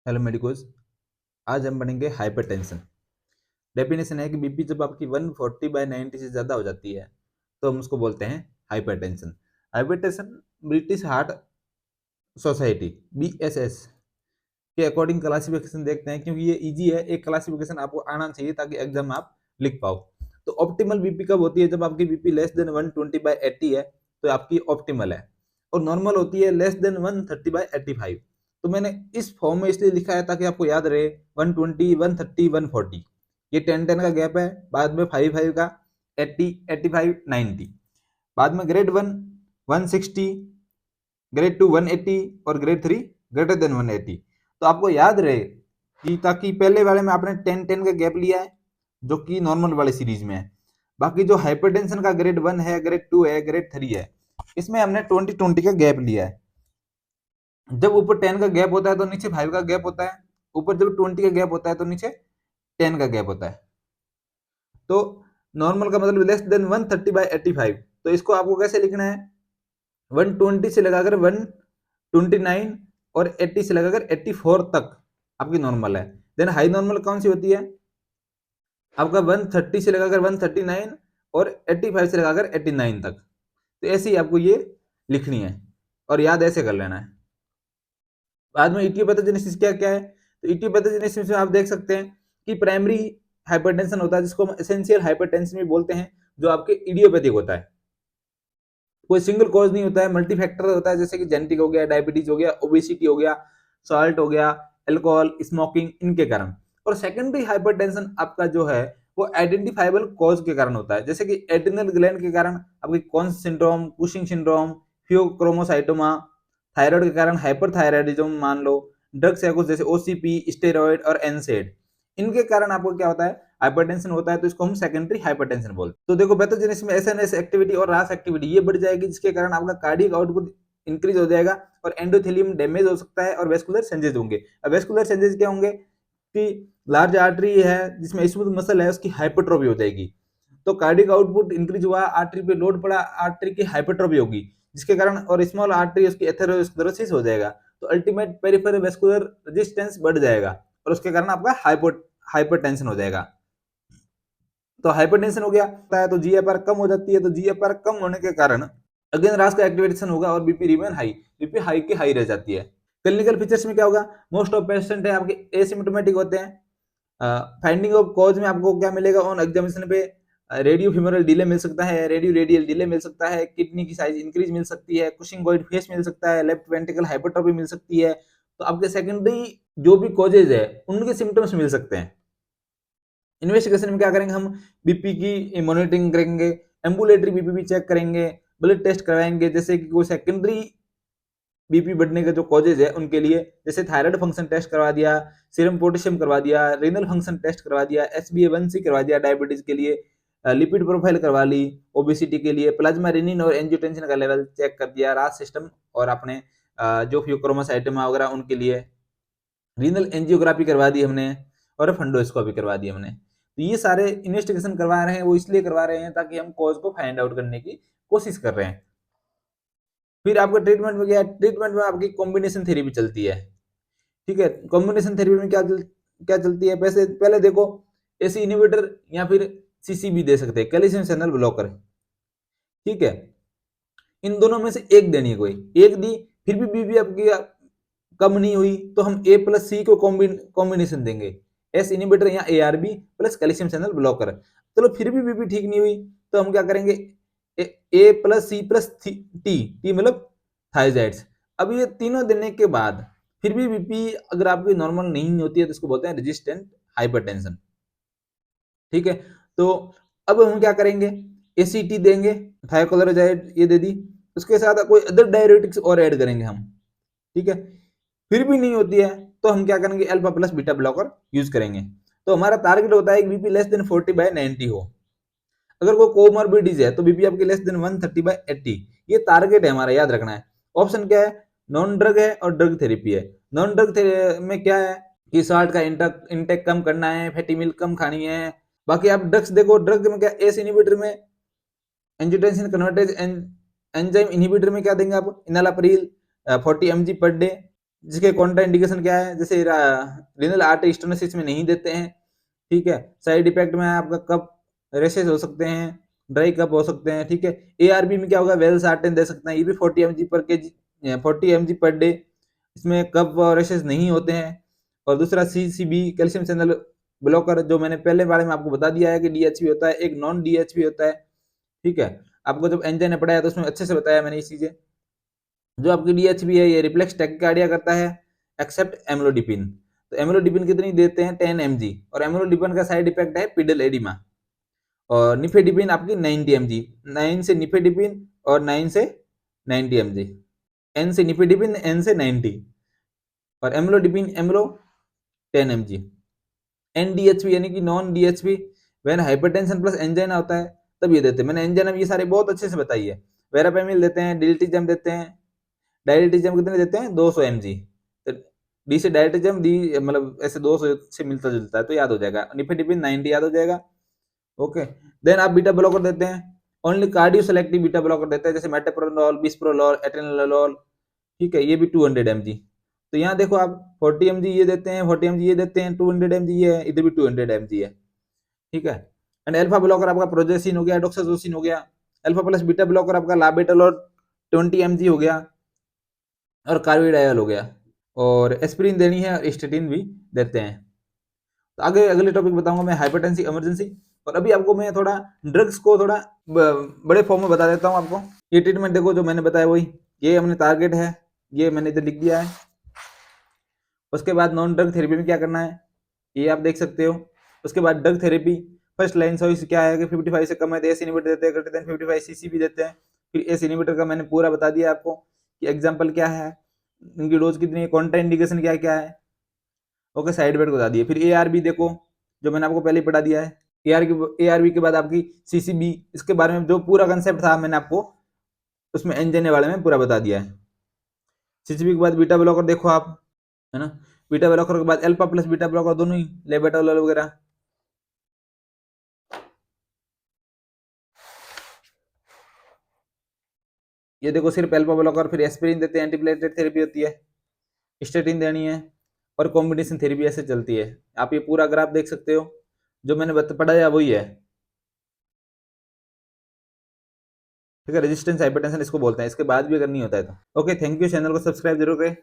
Hello medicos. आज हम पढ़ेंगे हाइपरटेंशन। डेफिनेशन है कि बीपी जब आपकी 140/90 से ज़्यादा हो जाती है तो हम उसको बोलते हैं hypertension. Hypertension British heart society BSS के अकॉर्डिंग क्लासिफिकेशन देखते हैं, क्योंकि ये इजी है, एक क्लासिफिकेशन आपको आना चाहिए ताकि एग्जाम में आप लिख पाओ। तो ऑप्टिमल बीपी कब होती है? जब आपकी बीपी लेस देन 120/80 है तो आपकी ऑप्टिमल है, और नॉर्मल होती है लेस देन 130/85। तो मैंने इस फॉर्म में इसलिए लिखा है ताकि आपको याद रहे 120, 130, 140, ये 10-10 का गैप है, बाद में 5-5 का 80, 85, 90, बाद में ग्रेड 1 160, ग्रेड 2 180 और ग्रेड 3 ग्रेटर देन 180। तो आपको याद रहे कि ताकि पहले वाले में आपने 10-10 का गैप लिया है जो कि नॉर्मल वाले सीरीज में है। बाकी जो हाइपरटेंशन का ग्रेड 1 है, ग्रेड 2 है, ग्रेड 3 है, इसमें हमने 20-20 का गैप लिया है। जब ऊपर 10 का गैप होता है तो नीचे 5 का गैप होता है, ऊपर जब 20 का गैप होता है तो नीचे 10 का गैप होता है। तो नॉर्मल का मतलब लेस देन 130/85। तो इसको आपको कैसे लिखना है? 120 से लगाकर 129 और 80 से लगाकर 84 तक आपकी नॉर्मल है। देन हाई नॉर्मल कौन सी होती है? आपका 130 से लगाकर 139 और 85 से लगाकर 89 तक। तो ऐसे ही आपको ये लिखनी है और याद ऐसे कर लेना है। बाद में इटियोपैथोजेनेसिस क्या क्या है? तो इटियोपैथोजेनेसिस में आप देख सकते हैं कि प्राइमरी हाइपरटेंशन होता है जिसको हम एसेंशियल हाइपरटेंशन भी बोलते हैं, जो आपके इडियोपैथिक होता है। कोई सिंगल कॉज नहीं होता है, मल्टी फैक्टर होता है, जैसे कि जेनेटिक हो गया, डायबिटीज हो गया, ओबेसिटी हो गया, सॉल्ट हो गया, अल्कोहल, स्मोकिंग, इनके कारण। और सेकेंडरी हाइपरटेंशन आपका जो है वो आइडेंटिफाइबल कॉज के कारण होता है, जैसे कि एड्रिनल ग्लैंड के कारण आपकी Conn's syndrome, Cushing syndrome, pheochromocytoma, thyroid के कारण हाइपरथायराइडिज्म मान लो, ड्रग्स या कुछ जैसे ओसीपी, स्टेरॉइड और एनसेड, इनके कारण आपको क्या होता है? हाइपरटेंशन होता है। तो इसको हम सेकेंडरी हाइपरटेंशन बोलते हैं। तो देखो पैथोजेनेसिस में एसएनएस एक्टिविटी और रास एक्टिविटी ये बढ़ जाएगी, जिसके कारण आपका कार्डियक आउटपुट इंक्रीज हो जाएगा और एंडोथेलियम डैमेज हो सकता है और वेस्कुलर चेंजेस होंगे। अब वेस्कुलर चेंजेस क्या होंगे कि लार्ज आर्टरी है जिसमें स्मूथ मसल है उसकी हाइपरट्रोफी हो जाएगी। तो कार्डियक आउटपुट इंक्रीज हुआ, आर्टरी पे लोड पड़ा, आर्टरी की हाइपरट्रोफी होगी, जिसके कारण और स्मॉल आर्टरी उसकी एथेरोस्क्लेरोसिस हो जाएगा। तो अल्टीमेट पेरिफेरल वेस्कुलर रेजिस्टेंस बढ़ जाएगा और उसके कारण आपका हाइपरटेंशन हो जाएगा। तो हाइपरटेंशन हो गया है तो जीएफआर कम हो जाती है। तो जीएफआर कम होने के कारण अगेन रास का एक्टिवेशन होगा और BP remain high, BP high की हाई रह जाती है। क्लिनिकल फीचर्स में क्या होगा? मोस्ट ऑफ पेशेंट है आपके एसिम्प्टोमेटिक होते हैं। फाइंडिंग ऑफ कॉज में आपको क्या मिलेगा? ऑन एग्जामिनेशन पे रेडियो फ्यूमरल डिले मिल सकता है, रेडियो रेडियल डिले मिल सकता है, किडनी की साइज इंक्रीज मिल सकती है, कुशिंगोइड फेस मिल सकता है, लेफ्ट वेंट्रिकल हाइपरट्रोफी मिल सकती है। तो आपके सेकेंडरी जो भी कॉजेज है उनके सिम्टम्स मिल सकते हैं। इन्वेस्टिगेशन में क्या करेंगे? हम बीपी की मॉनिटरिंग करेंगे, एम्बुलेटरी बीपी भी चेक करेंगे, ब्लड टेस्ट कराएंगे, जैसे कि कोई सेकेंडरी बीपी बढ़ने के जो कॉजेज है उनके लिए, जैसे थायराइड फंक्शन टेस्ट करवा दिया, सीरम पोटेशियम करवा दिया, रीनल फंक्शन टेस्ट करवा दिया, SbA1c करवा दिया डायबिटीज के लिए, लिपिड प्रोफाइल करवा ली, ओबेसिटी के लिए प्लाज्मा रेनिन और एंजियोटेंसिन का लेवल चेक कर दिया, रास सिस्टम और अपने जो फियोक्रोमोसाइटोमा वगैरह उनके लिए रीनल एंजियोग्राफी करवा दी हमने और फंडोस्कोपी करवा दी हमने। तो ये सारे इन्वेस्टिगेशन करवा रहे हैं, वो इसलिए करवा रहे हैं ताकि हम कॉज को फाइंड आउट करने की कोशिश कर रहे हैं। फिर आपका ट्रीटमेंट में क्या है? ट्रीटमेंट में आपकी कॉम्बिनेशन थेरेपी चलती है। ठीक है, कॉम्बिनेशन थेरेपी में क्या चलती है? पहले देखो, एसी इनहिबिटर या फिर CCB दे सकते हैं, कैल्शियम चैनल ब्लॉकर। ठीक है, इन दोनों में से एक देनी है, कोई एक दी, फिर भी बीबी आपकी कम नहीं हुई तो हम A+C को कॉम्बिनेशन देंगे, एस इनहिबिटर या ARB plus calcium channel blocker. चलो फिर भी बीपी ठीक नहीं हुई तो हम क्या करेंगे? A+C+T मतलब थायजाइड्स। अब ये तीनों देने के बाद फिर भी बीपी अगर आपकी नॉर्मल नहीं होती है तो इसको बोलते हैं रेजिस्टेंट हाइपरटेंशन। ठीक है, तो अब हम क्या करेंगे? ACT देंगे, थायोक्लोराइड ये दे दी, उसके साथ कोई अदर डायरेटिक्स और ऐड करेंगे हम। ठीक है, फिर भी नहीं होती है तो हम क्या करेंगे? Alpha plus beta blocker use करेंगे। तो हमारा टारगेट होता है कि बीपी लेस देन 40/90 हो। अगर कोई कोमॉर्बिडिटीज है तो बीपी आपकी लेस देन 130/80, ये टारगेट है हमारा, याद रखना है। ऑप्शन क्या है? नॉन ड्रग है और ड्रग थेरेपी है। नॉन ड्रग में क्या है कि साल्ट का इंटेक कम करना है, फैटी मिल्क कम खानी है। बाकी आप ड्रग्स देखो, ड्रग में क्या? एस इनहिबिटर में एंजियोटेंसिन कन्वर्टेज एंजाइम इनहिबिटर में क्या देंगे आप? Enalapril 40 mg per day. जिसके कॉन्ट्रा इंडिकेशन क्या है, जैसे रीनल आर्टरी स्टेनोसिस में नहीं देते हैं, ठीक है। साइड इफेक्ट में आपका कप रेशेस हो सकते हैं, ड्राई कप हो सकते हैं, ठीक है। एआरबी में क्या होगा, वेल सार्टेन दे सकते हैं, ये भी 40 mg पर केजी 40 mg पर डे, इसमें कप और रेशेस नहीं होते हैं। और दूसरा सीसीबी कैल्शियम चैनल ब्लॉकर, जो मैंने पहले बारे में आपको बता दिया है कि डीएचपी होता है, एक नॉन डीएचपी होता है, ठीक है। आपको जब एंजाइन ने पढ़ाया तो उसमें अच्छे से बताया मैंने ये चीजें। जो आपकी डीएचपी है ये रिफ्लेक्स टैकिकार्डिया करता है एक्सेप्ट एम्लोडिपिन। तो एम्लोडिपिन कितनी देते हैं, 10 mg, और एम्लोडिपिन का साइड इफेक्ट है पिडल एडिमा। और निफेडिपिन आपकी 90 mg, 9 से निफेडिपिन और 9 से 90 mg, एन से निफेडिपिन, एन से 90, और एम्लोडिपिन एम्लो 10 mg। एनडीएचपी यानी कि non DHP when hypertension plus angina होता है तब ये देते हैं। मैंने एंजाइना में ये सारे बहुत अच्छे से बताई है। वेरापेमिल देते हैं, डिल्टिजम देते हैं, डायलिटिजम कितने देते हैं, 200 mg। तो डी से डायलिटिजम, डी मतलब ऐसे 200 से मिलता जुलता है, तो याद हो जाएगा। निफेडिपिन 90 याद हो जाएगा, ओके। देन आप बीटा ब्लॉकर देते हैं, only cardio selective beta blocker देते हैं, जैसे मेटाप्रोलोल, बिस्प्रोलोल, एटेनोलोल, ठीक है, ये भी 200 mg। तो यहाँ देखो आप 40 mg ये देते हैं, 40 mg ये देते हैं, 200 mg ये है, इधर भी 200 mg है, ठीक है। एंड अल्फा ब्लॉकर आपका प्रोजेसिन हो गया, डोक्साजोसिन हो गया। अल्फा प्लस बीटा ब्लॉकर आपका लाबेटल और 20 mg हो गया, और कार्बिडायल हो गया। और एस्पिरिन देनी है, और स्टेटिन भी देते हैं। तो आगे अगले टॉपिक बताऊंगा मैं, हाइपरटेंसिव इमरजेंसी। और अभी आपको मैं थोड़ा ड्रग्स को थोड़ा बड़े फॉर्म में बता देता हूँ आपको। ये ट्रीटमेंट देखो जो मैंने बताया वही, ये हमने टारगेट है, ये मैंने इधर लिख दिया है। उसके बाद नॉन ड्रग थेरेपी में क्या करना है ये आप देख सकते हो। उसके बाद drug therapy, first line choice क्या है कि 55 से कम है तो एस इनहिबिटर देते हैं, ग्रेटर देन 55 सीसी भी देते हैं। फिर एस इनहिबिटर का मैंने पूरा बता दिया आपको कि एग्जाम्पल क्या है, इनकी डोज कितनी है, कॉन्ट्रा इंडिकेशन क्या क्या है, ओके। साइड इफेक्ट बता दिए। फिर एआरबी देखो, जो मैंने आपको पहले ही पढ़ा दिया है। एआरबी के बाद आपकी सीसीबी, इसके बारे में जो पूरा कंसेप्ट था मैंने आपको उसमें एंजाइना वाले में पूरा बता दिया है। सीसीबी के बाद बीटा ब्लॉकर देखो आप, है ना। बीटा ब्लॉकर के बाद अल्फा प्लस बीटा ब्लॉकर दोनों ही, लेबेटोल वगैरह। ये देखो सिर्फ अल्फा ब्लॉकर, फिर एस्पिरिन देते हैं, एंटीप्लेटलेट थेरेपी होती है, स्टेटिन देनी है, और कॉम्बिनेशन थेरेपी ऐसे चलती है। आप ये पूरा ग्राफ देख सकते हो, जो मैंने पढ़ाया वही है, ठीक है। रेजिस्टेंस हाइपरटेंशन इसको बोलते हैं, इसके बाद भी अगर नहीं होता है तो, ओके। थैंक यू, चैनल को सब्सक्राइब जरूर करें।